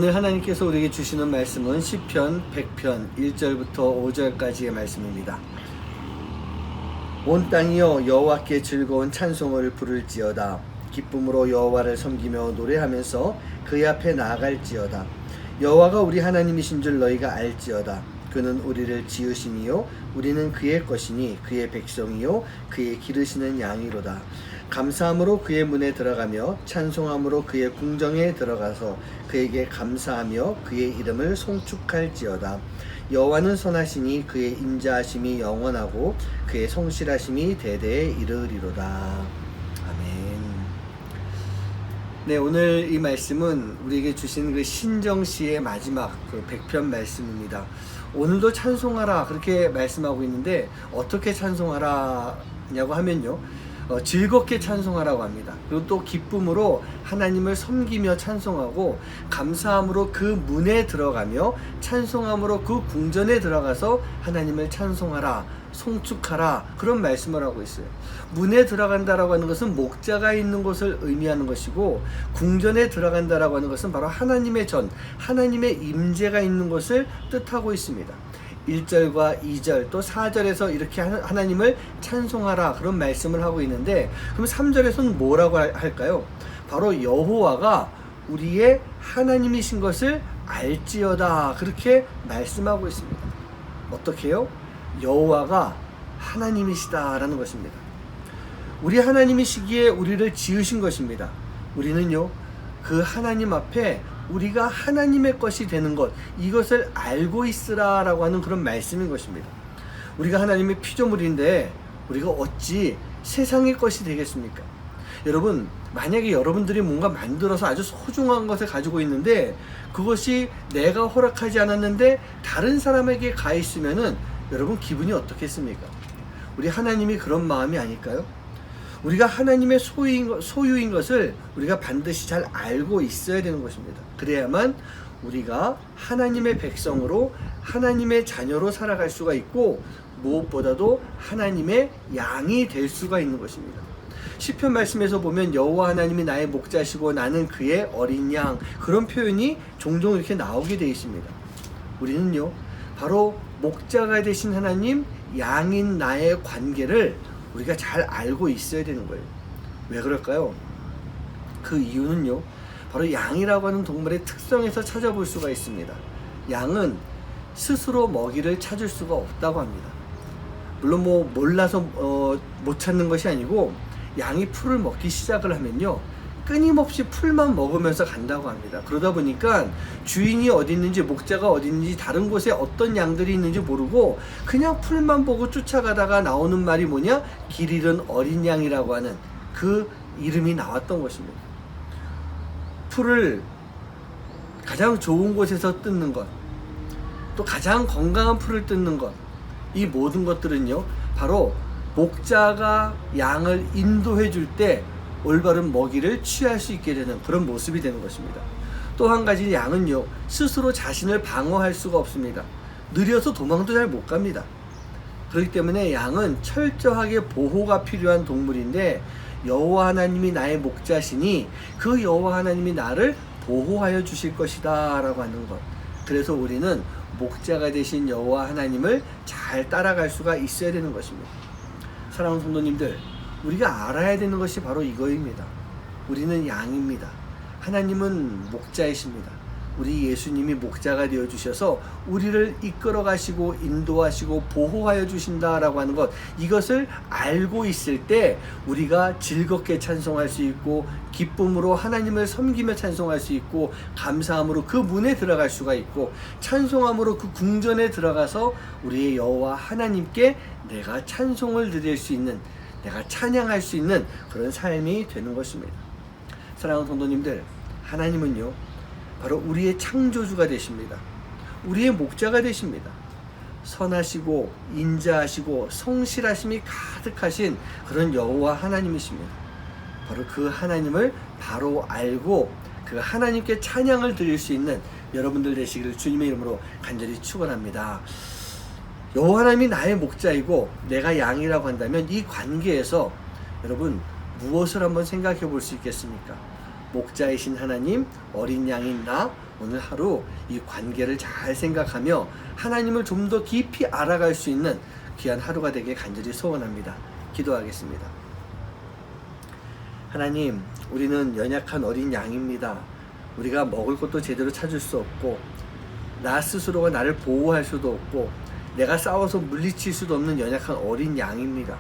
오늘 하나님께서 우리에게 주시는 말씀은 시편 100편 1절부터 5절까지의 말씀입니다. 온 땅이여 여호와께 즐거운 찬송을 부를지어다. 기쁨으로 여호와를 섬기며 노래하면서 그의 앞에 나아갈지어다. 여호와가 우리 하나님이신 줄 너희가 알지어다. 그는 우리를 지으시니요 우리는 그의 것이니 그의 백성이요 그의 기르시는 양이로다. 감사함으로 그의 문에 들어가며 찬송함으로 그의 궁정에 들어가서 그에게 감사하며 그의 이름을 송축할지어다. 여호와는 선하시니 그의 인자하심이 영원하고 그의 성실하심이 대대에 이르리로다. 아멘. 네, 오늘 이 말씀은 우리에게 주신 그 신정시의 마지막 그 100편 말씀입니다. 오늘도 찬송하라 그렇게 말씀하고 있는데 어떻게 찬송하라냐고 하면요, 즐겁게 찬송하라고 합니다. 그리고 또 기쁨으로 하나님을 섬기며 찬송하고, 감사함으로 그 문에 들어가며 찬송함으로 그 궁전에 들어가서 하나님을 찬송하라, 송축하라, 그런 말씀을 하고 있어요. 문에 들어간다라고 하는 것은 목자가 있는 곳을 의미하는 것이고, 궁전에 들어간다라고 하는 것은 바로 하나님의 전, 하나님의 임재가 있는 곳을 뜻하고 있습니다. 1절과 2절 또 4절에서 이렇게 하나님을 찬송하라 그런 말씀을 하고 있는데, 그럼 3절에서는 뭐라고 할까요? 바로 여호와가 우리의 하나님이신 것을 알지어다 그렇게 말씀하고 있습니다. 어떻게요? 여호와가 하나님이시다라는 것입니다. 우리 하나님이시기에 우리를 지으신 것입니다. 우리는요 그 하나님 앞에 우리가 하나님의 것이 되는 것, 이것을 알고 있으라 라고 하는 그런 말씀인 것입니다. 우리가 하나님의 피조물인데 우리가 어찌 세상의 것이 되겠습니까? 여러분, 만약에 여러분들이 뭔가 만들어서 아주 소중한 것을 가지고 있는데 그것이 내가 허락하지 않았는데 다른 사람에게 가 있으면은 여러분 기분이 어떻겠습니까? 우리 하나님이 그런 마음이 아닐까요? 우리가 하나님의 소유인 것을 우리가 반드시 잘 알고 있어야 되는 것입니다. 그래야만 우리가 하나님의 백성으로, 하나님의 자녀로 살아갈 수가 있고, 무엇보다도 하나님의 양이 될 수가 있는 것입니다. 시편 말씀에서 보면 여호와 하나님이 나의 목자시고 나는 그의 어린 양, 그런 표현이 종종 이렇게 나오게 되어 있습니다. 우리는요 바로 목자가 되신 하나님, 양인 나의 관계를 우리가 잘 알고 있어야 되는 거예요. 왜 그럴까요? 그 이유는요, 바로 양이라고 하는 동물의 특성에서 찾아볼 수가 있습니다. 양은 스스로 먹이를 찾을 수가 없다고 합니다. 물론 몰라서 못 찾는 것이 아니고, 양이 풀을 먹기 시작을 하면요 끊임없이 풀만 먹으면서 간다고 합니다. 그러다 보니까 주인이 어디 있는지, 목자가 어디 있는지, 다른 곳에 어떤 양들이 있는지 모르고 그냥 풀만 보고 쫓아가다가 나오는 말이 뭐냐? 길 잃은 어린 양이라고 하는 그 이름이 나왔던 것입니다. 풀을 가장 좋은 곳에서 뜯는 것, 또 가장 건강한 풀을 뜯는 것, 이 모든 것들은요 바로 목자가 양을 인도해 줄 때 올바른 먹이를 취할 수 있게 되는 그런 모습이 되는 것입니다. 또 한 가지, 양은요 스스로 자신을 방어할 수가 없습니다. 느려서 도망도 잘 못 갑니다. 그렇기 때문에 양은 철저하게 보호가 필요한 동물인데, 여호와 하나님이 나의 목자시니 그 여호와 하나님이 나를 보호하여 주실 것이다 라고 하는 것. 그래서 우리는 목자가 되신 여호와 하나님을 잘 따라갈 수가 있어야 되는 것입니다. 사랑하는 성도님들, 우리가 알아야 되는 것이 바로 이거입니다. 우리는 양입니다. 하나님은 목자이십니다. 우리 예수님이 목자가 되어 주셔서 우리를 이끌어 가시고 인도하시고 보호하여 주신다라고 하는 것, 이것을 알고 있을 때 우리가 즐겁게 찬송할 수 있고, 기쁨으로 하나님을 섬기며 찬송할 수 있고, 감사함으로 그 문에 들어갈 수가 있고, 찬송함으로 그 궁전에 들어가서 우리의 여호와 하나님께 내가 찬송을 드릴 수 있는, 내가 찬양할 수 있는 그런 삶이 되는 것입니다. 사랑하는 성도님들, 하나님은요 바로 우리의 창조주가 되십니다. 우리의 목자가 되십니다. 선하시고 인자하시고 성실하심이 가득하신 그런 여호와 하나님이십니다. 바로 그 하나님을 바로 알고 그 하나님께 찬양을 드릴 수 있는 여러분들 되시기를 주님의 이름으로 간절히 축원합니다. 여호와 하나님이 나의 목자이고 내가 양이라고 한다면, 이 관계에서 여러분 무엇을 한번 생각해 볼 수 있겠습니까? 목자이신 하나님, 어린 양인 나, 오늘 하루 이 관계를 잘 생각하며 하나님을 좀 더 깊이 알아갈 수 있는 귀한 하루가 되길 간절히 소원합니다. 기도하겠습니다. 하나님, 우리는 연약한 어린 양입니다. 우리가 먹을 것도 제대로 찾을 수 없고, 나 스스로가 나를 보호할 수도 없고, 내가 싸워서 물리칠 수도 없는 연약한 어린 양입니다.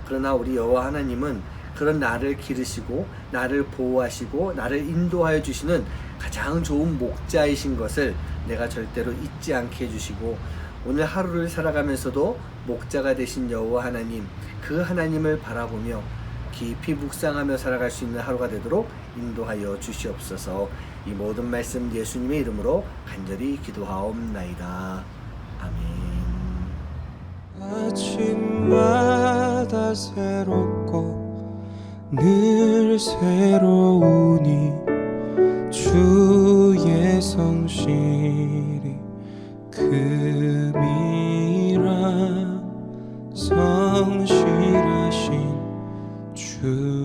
그러나 우리 여호와 하나님은 그런 나를 기르시고 나를 보호하시고 나를 인도하여 주시는 가장 좋은 목자이신 것을 내가 절대로 잊지 않게 해주시고, 오늘 하루를 살아가면서도 목자가 되신 여호와 하나님, 그 하나님을 바라보며 깊이 묵상하며 살아갈 수 있는 하루가 되도록 인도하여 주시옵소서. 이 모든 말씀 예수님의 이름으로 간절히 기도하옵나이다. 아멘. 아침마다 새롭고 늘 새로우니 주의 성실이 금이라 성실하신 주